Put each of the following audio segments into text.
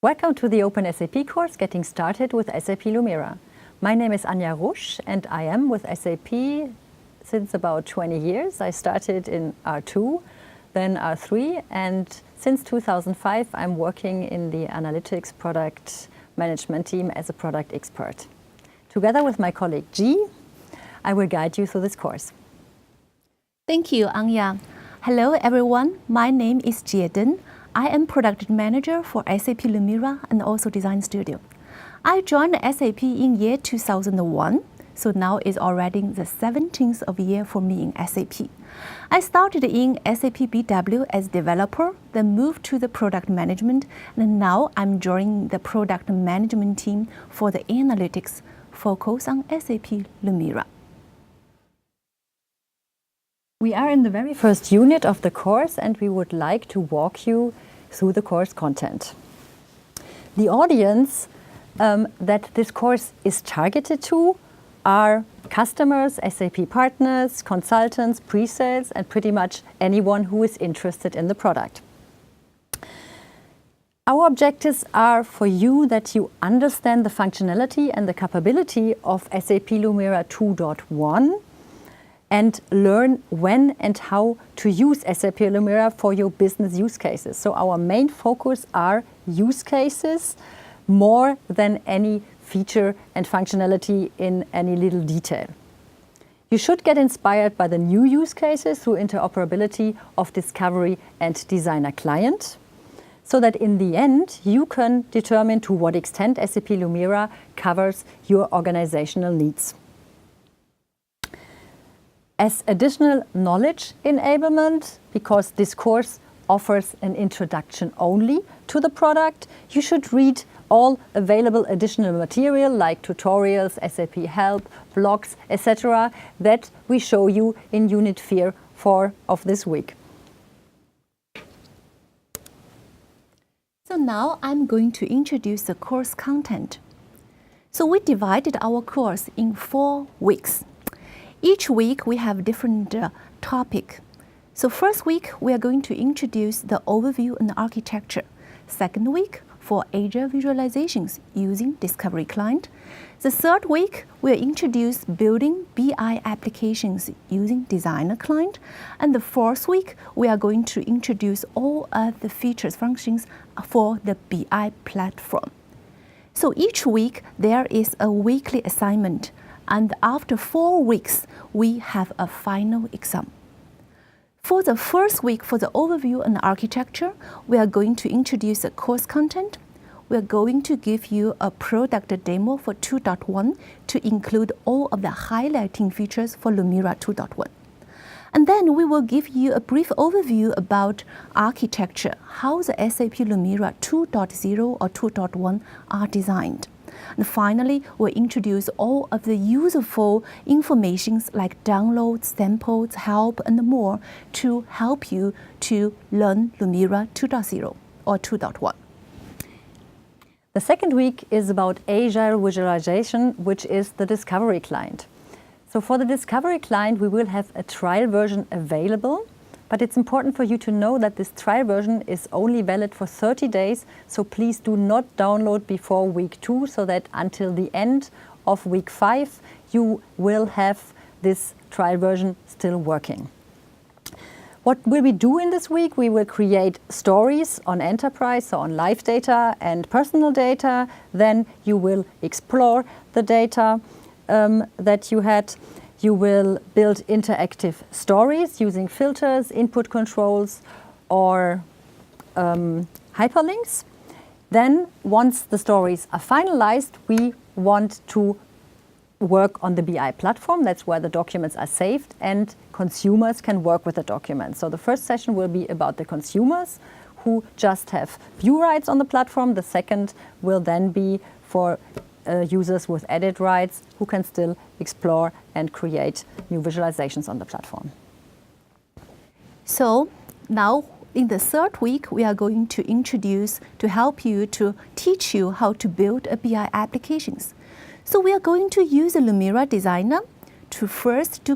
Welcome to the Open SAP course, Getting Started with SAP LUMIRA. My name is Anja Rusch and I am with SAP since about 20 years. I started in R2, then R3, and since 2005 I'm working in the analytics product management team as a product expert. Together with my colleague G, I will guide you through this course. Thank you, Anja. Hello everyone, my name is Jie. I am Product Manager for SAP LUMIRA and also Design Studio. I joined SAP in year 2001, so now is already the 17th of year for me in SAP. I started in SAP BW as developer, then moved to the product management, and now I'm joining the product management team for the analytics focus on SAP LUMIRA. We are in the very first unit of the course and we would like to walk you through the course content. The audience that this course is targeted to are customers, SAP partners, consultants, pre-sales, and pretty much anyone who is interested in the product. Our objectives are for you that you understand the functionality and the capability of SAP LUMIRA 2.1 and learn when and how to use SAP LUMIRA for your business use cases. So our main focus are use cases more than any feature and functionality in any little detail. You should get inspired by the new use cases through interoperability of Discovery and Designer Client, so that in the end you can determine to what extent SAP LUMIRA covers your organizational needs. As additional knowledge enablement, because this course offers an introduction only to the product, you should read all available additional material like tutorials, SAP help, blogs, etc. that we show you in Unit 4 of this week. So now I'm going to introduce the course content. So we divided our course in 4 weeks. Each week we have different topic. So first week we are going to introduce the overview and architecture. Second week for Agile visualizations using Discovery Client. The third week we'll introduce building BI applications using Designer Client. And the fourth week we are going to introduce all of the features, functions for the BI platform. So each week there is a weekly assignment. And after 4 weeks, we have a final exam. For the first week, for the overview and architecture, we are going to introduce the course content. We are going to give you a product demo for 2.1 to include all of the highlighting features for LUMIRA 2.1. And then we will give you a brief overview about architecture, how the SAP LUMIRA 2.0 or 2.1 are designed. And finally, we'll introduce all of the useful informations like downloads, samples, help, and more to help you to learn LUMIRA 2.0 or 2.1. The second week is about Agile visualization, which is the Discovery Client. So for the Discovery Client, we will have a trial version available. But it's important for you to know that this trial version is only valid for 30 days, so please do not download before week 2, so that until the end of week 5 you will have this trial version still working. What will we do in this week? We will create stories on enterprise, so on live data and personal data. Then you will explore the data that you had. You will build interactive stories using filters, input controls, or hyperlinks. Then, once the stories are finalized, we want to work on the BI platform. That's where the documents are saved, and consumers can work with the documents. So the first session will be about the consumers who just have view rights on the platform. The second will then be for users with edit rights who can still explore and create new visualizations on the platform. So now in the third week, we are going to introduce to help you to teach you how to build a BI applications. So we are going to use a LUMIRA Designer to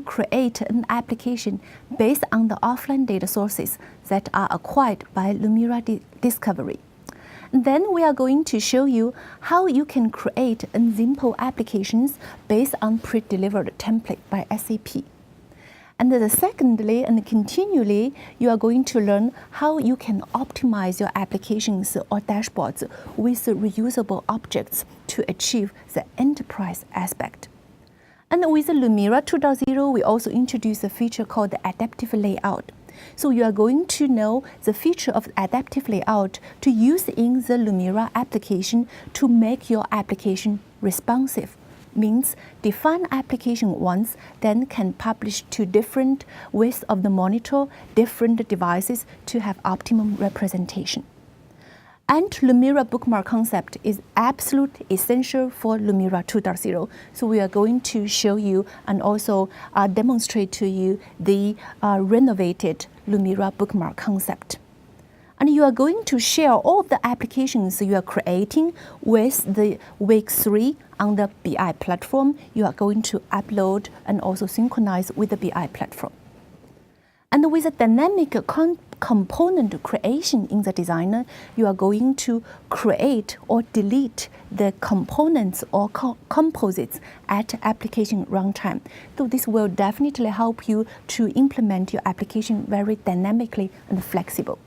create an application based on the offline data sources that are acquired by LUMIRA Discovery. Then we are going to show you how you can create simple applications based on pre-delivered template by SAP. And then secondly and continually, you are going to learn how you can optimize your applications or dashboards with reusable objects to achieve the enterprise aspect. And with LUMIRA 2.0, we also introduced a feature called the adaptive layout. So you are going to know the feature of adaptive layout to use in the LUMIRA application to make your application responsive. Means define application once, then can publish to different widths of the monitor, different devices to have optimum representation. And LUMIRA bookmark concept is absolutely essential for LUMIRA 2.0. So we are going to show you and also demonstrate to you the renovated LUMIRA bookmark concept. And you are going to share all of the applications you are creating with the week 3 on the BI platform. You are going to upload and also synchronize with the BI platform. And with a dynamic component creation in the designer, you are going to create or delete the components or composites at application runtime. So this will definitely help you to implement your application very dynamically and flexible.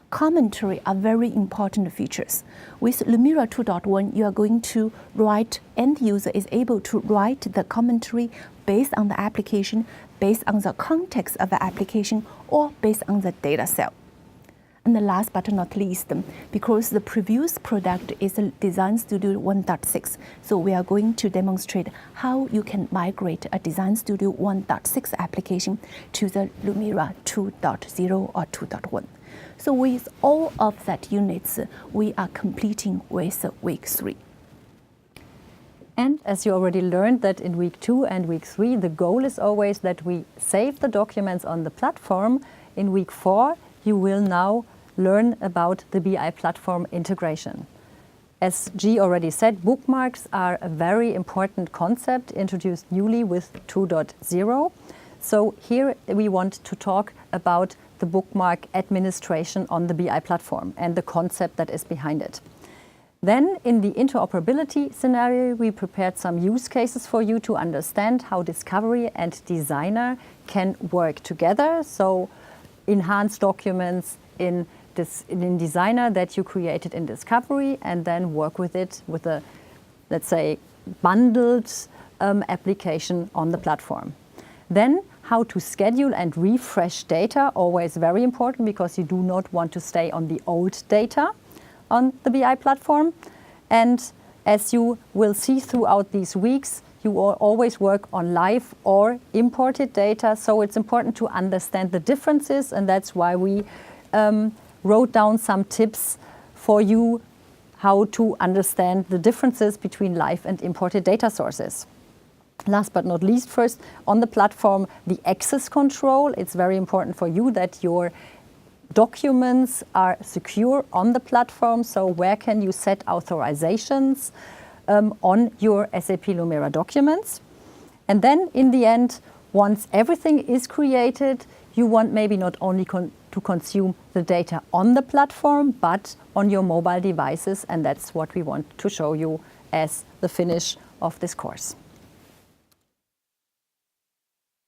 Commentary are very important features. With LUMIRA 2.1, you are going to write, end user is able to write the commentary based on the application, based on the context of the application, or based on the data cell. And the last but not least, because the previous product is a Design Studio 1.6, so we are going to demonstrate how you can migrate a Design Studio 1.6 application to the LUMIRA 2.0 or 2.1. So with all of that units, we are completing with week 3. And as you already learned that in week 2 and week 3, the goal is always that we save the documents on the platform. In week 4, you will now learn about the BI platform integration. As G already said, bookmarks are a very important concept introduced newly with 2.0. So here we want to talk about the bookmark administration on the BI platform and the concept that is behind it. Then in the interoperability scenario, we prepared some use cases for you to understand how Discovery and Designer can work together. So enhance documents in Designer that you created in Discovery and then work with it with a, let's say, bundled application on the platform. Then how to schedule and refresh data, always very important because you do not want to stay on the old data on the BI platform. And as you will see throughout these weeks, you will always work on live or imported data. So it's important to understand the differences, and that's why we wrote down some tips for you how to understand the differences between live and imported data sources. Last but not least, first, on the platform, the access control. It's very important for you that your documents are secure on the platform. So where can you set authorizations on your SAP LUMIRA documents? And then in the end, once everything is created, you want maybe not only to consume the data on the platform, but on your mobile devices. And that's what we want to show you as the finish of this course.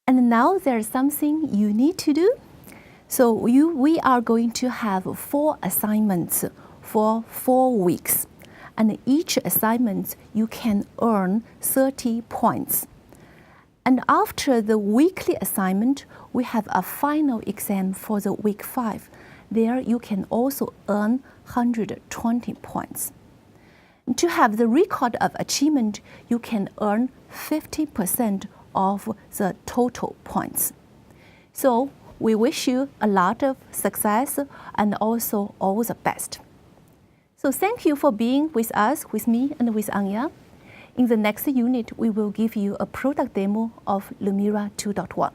And now there's something you need to do. So we are going to have 4 assignments for 4 weeks. And each assignment, you can earn 30 points. And after the weekly assignment, we have a final exam for the week 5. There you can also earn 120 points. To have the record of achievement, you can earn 50% of the total points. So we wish you a lot of success and also all the best. So thank you for being with us, with me and with Anya. In the next unit, we will give you a product demo of LUMIRA 2.1.